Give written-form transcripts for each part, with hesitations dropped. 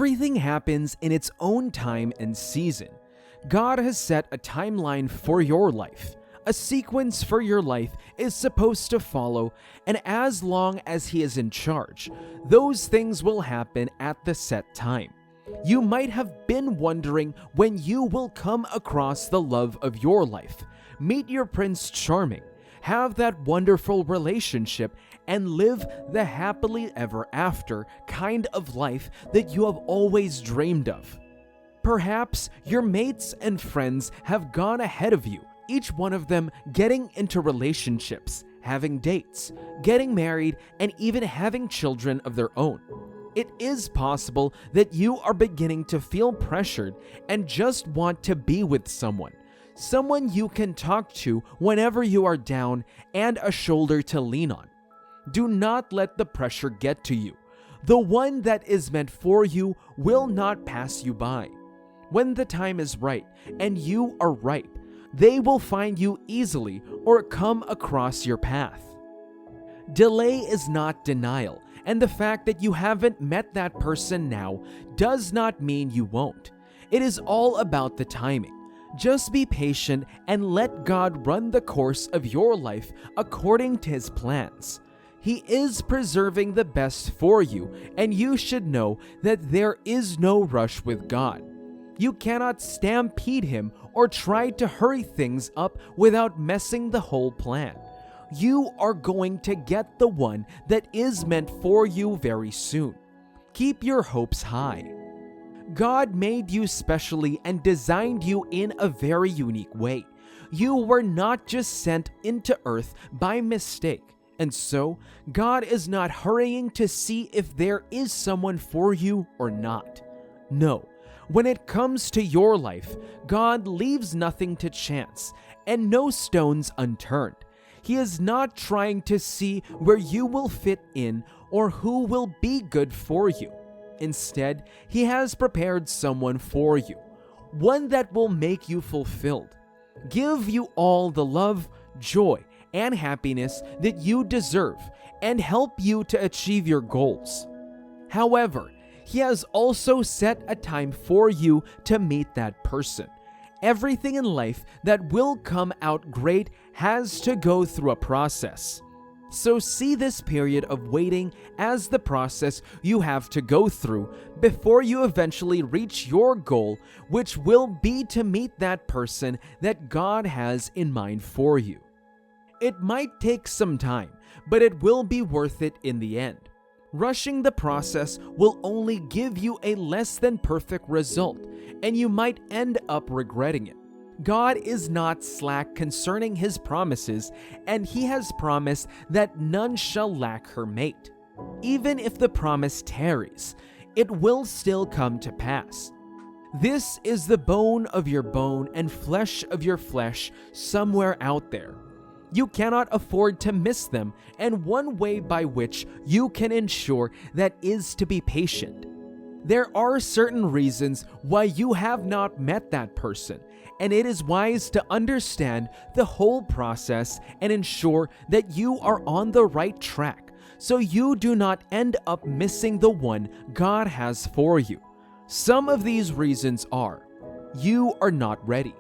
Everything happens in its own time and season. God has set a timeline for your life. A sequence for your life is supposed to follow, and as long as He is in charge, those things will happen at the set time. You might have been wondering when you will come across the love of your life, meet your Prince Charming, have that wonderful relationship, and live the happily ever after kind of life that you have always dreamed of. Perhaps your mates and friends have gone ahead of you, each one of them getting into relationships, having dates, getting married, and even having children of their own. It is possible that you are beginning to feel pressured and just want to be with someone you can talk to whenever you are down, and a shoulder to lean on. Do not let the pressure get to you. The one that is meant for you will not pass you by. When the time is right and you are ripe, they will find you easily or come across your path. Delay is not denial, and the fact that you haven't met that person now does not mean you won't. It is all about the timing. Just be patient and let God run the course of your life according to His plans. He is preserving the best for you, and you should know that there is no rush with God. You cannot stampede Him or try to hurry things up without messing the whole plan. You are going to get the one that is meant for you very soon. Keep your hopes high. God made you specially and designed you in a very unique way. You were not just sent into earth by mistake, and so God is not hurrying to see if there is someone for you or not. No, when it comes to your life, God leaves nothing to chance and no stones unturned. He is not trying to see where you will fit in or who will be good for you. Instead, He has prepared someone for you, one that will make you fulfilled, give you all the love, joy, and happiness that you deserve, and help you to achieve your goals. However, He has also set a time for you to meet that person. Everything in life that will come out great has to go through a process. So see this period of waiting as the process you have to go through before you eventually reach your goal, which will be to meet that person that God has in mind for you. It might take some time, but it will be worth it in the end. Rushing the process will only give you a less than perfect result, and you might end up regretting it. God is not slack concerning His promises, and He has promised that none shall lack her mate. Even if the promise tarries, it will still come to pass. This is the bone of your bone and flesh of your flesh somewhere out there. You cannot afford to miss them, and one way by which you can ensure that is to be patient. There are certain reasons why you have not met that person, and it is wise to understand the whole process and ensure that you are on the right track so you do not end up missing the one God has for you. Some of these reasons are: you are not ready.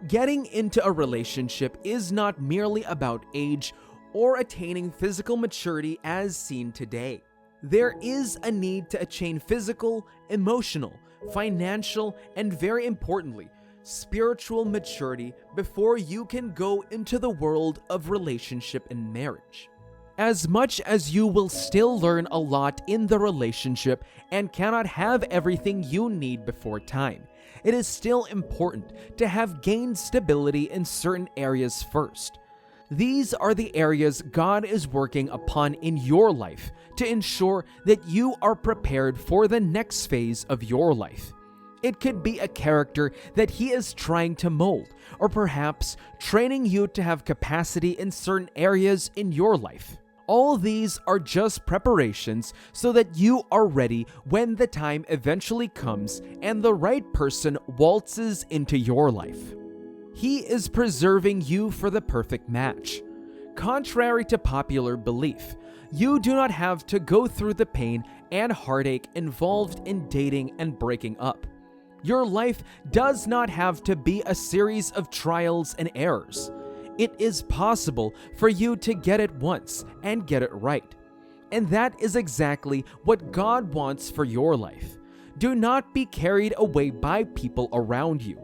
Getting into a relationship is not merely about age or attaining physical maturity as seen today. There is a need to attain physical, emotional, financial, and very importantly, spiritual maturity before you can go into the world of relationship and marriage. As much as you will still learn a lot in the relationship and cannot have everything you need before time, it is still important to have gained stability in certain areas first. These are the areas God is working upon in your life to ensure that you are prepared for the next phase of your life. It could be a character that He is trying to mold, or perhaps training you to have capacity in certain areas in your life. All these are just preparations so that you are ready when the time eventually comes and the right person waltzes into your life. He is preserving you for the perfect match. Contrary to popular belief, you do not have to go through the pain and heartache involved in dating and breaking up. Your life does not have to be a series of trials and errors. It is possible for you to get it once and get it right. And that is exactly what God wants for your life. Do not be carried away by people around you.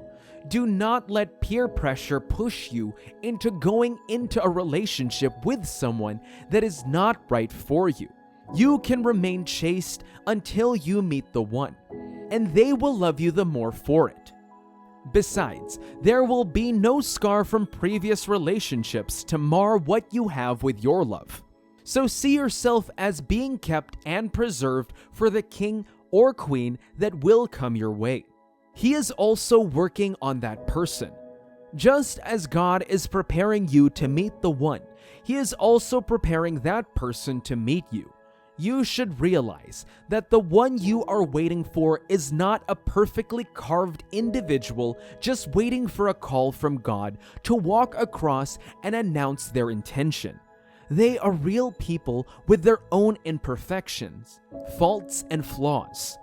Do not let peer pressure push you into going into a relationship with someone that is not right for you. You can remain chaste until you meet the one, and they will love you the more for it. Besides, there will be no scar from previous relationships to mar what you have with your love. So see yourself as being kept and preserved for the king or queen that will come your way. He is also working on that person. Just as God is preparing you to meet the one, He is also preparing that person to meet you. You should realize that the one you are waiting for is not a perfectly carved individual just waiting for a call from God to walk across and announce their intention. They are real people with their own imperfections, faults, and flaws.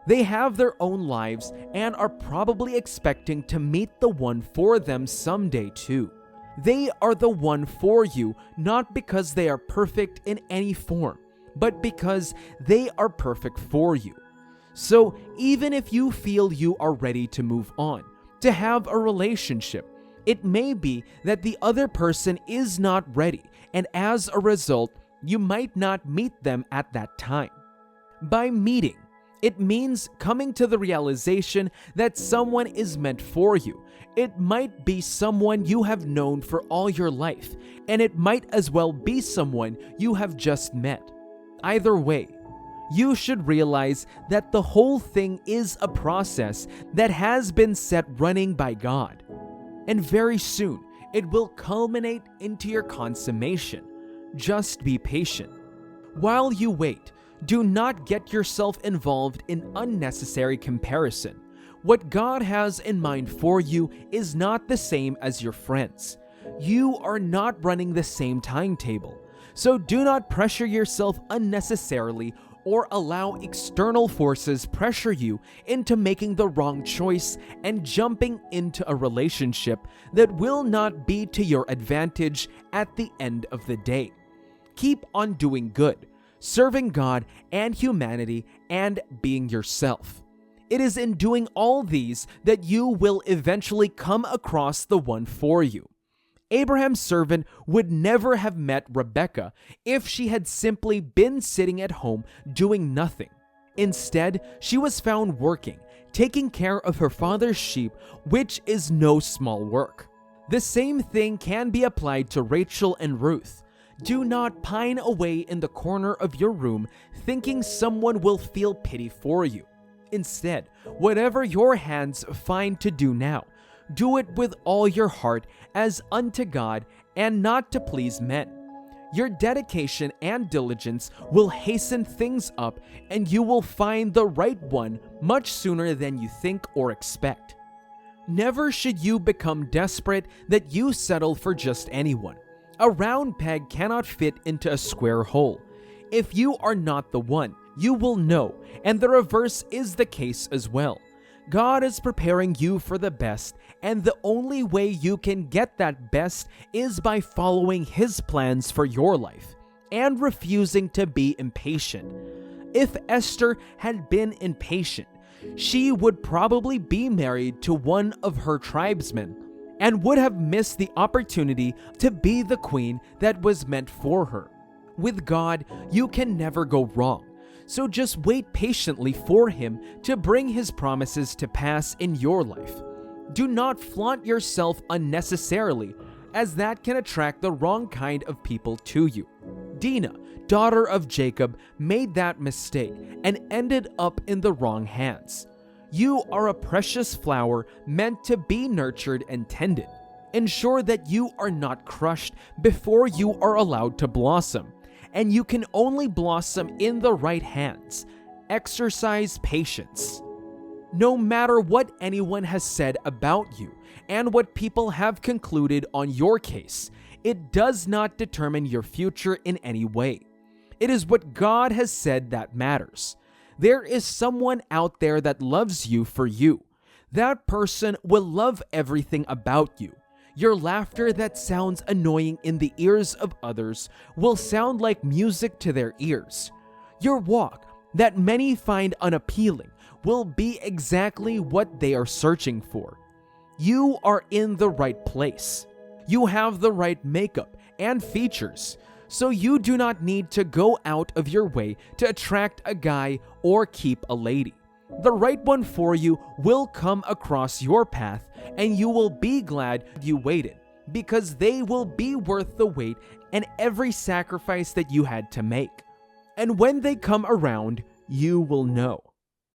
They have their own lives and are probably expecting to meet the one for them someday too. They are the one for you not because they are perfect in any form, but because they are perfect for you. So even if you feel you are ready to move on, to have a relationship, it may be that the other person is not ready, and as a result, you might not meet them at that time. By meeting, it means coming to the realization that someone is meant for you. It might be someone you have known for all your life, and it might as well be someone you have just met. Either way, you should realize that the whole thing is a process that has been set running by God. And very soon, it will culminate into your consummation. Just be patient. While you wait, do not get yourself involved in unnecessary comparison. What God has in mind for you is not the same as your friends. You are not running the same timetable. So do not pressure yourself unnecessarily or allow external forces pressure you into making the wrong choice and jumping into a relationship that will not be to your advantage at the end of the day. Keep on doing good, serving God and humanity, and being yourself. It is in doing all these that you will eventually come across the one for you. Abraham's servant would never have met Rebekah if she had simply been sitting at home doing nothing. Instead, she was found working, taking care of her father's sheep, which is no small work. The same thing can be applied to Rachel and Ruth. Do not pine away in the corner of your room thinking someone will feel pity for you. Instead, whatever your hands find to do now, do it with all your heart as unto God and not to please men. Your dedication and diligence will hasten things up, and you will find the right one much sooner than you think or expect. Never should you become desperate that you settle for just anyone. A round peg cannot fit into a square hole. If you are not the one, you will know, and the reverse is the case as well. God is preparing you for the best, and the only way you can get that best is by following His plans for your life and refusing to be impatient. If Esther had been impatient, she would probably be married to one of her tribesmen and would have missed the opportunity to be the queen that was meant for her. With God, you can never go wrong. So just wait patiently for Him to bring His promises to pass in your life. Do not flaunt yourself unnecessarily, as that can attract the wrong kind of people to you. Dinah, daughter of Jacob, made that mistake and ended up in the wrong hands. You are a precious flower meant to be nurtured and tended. Ensure that you are not crushed before you are allowed to blossom. And you can only blossom in the right hands. Exercise patience. No matter what anyone has said about you and what people have concluded on your case, it does not determine your future in any way. It is what God has said that matters. There is someone out there that loves you for you. That person will love everything about you. Your laughter that sounds annoying in the ears of others will sound like music to their ears. Your walk that many find unappealing will be exactly what they are searching for. You are in the right place. You have the right makeup and features, so you do not need to go out of your way to attract a guy or keep a lady. The right one for you will come across your path, and you will be glad you waited, because they will be worth the wait and every sacrifice that you had to make. And when they come around, you will know.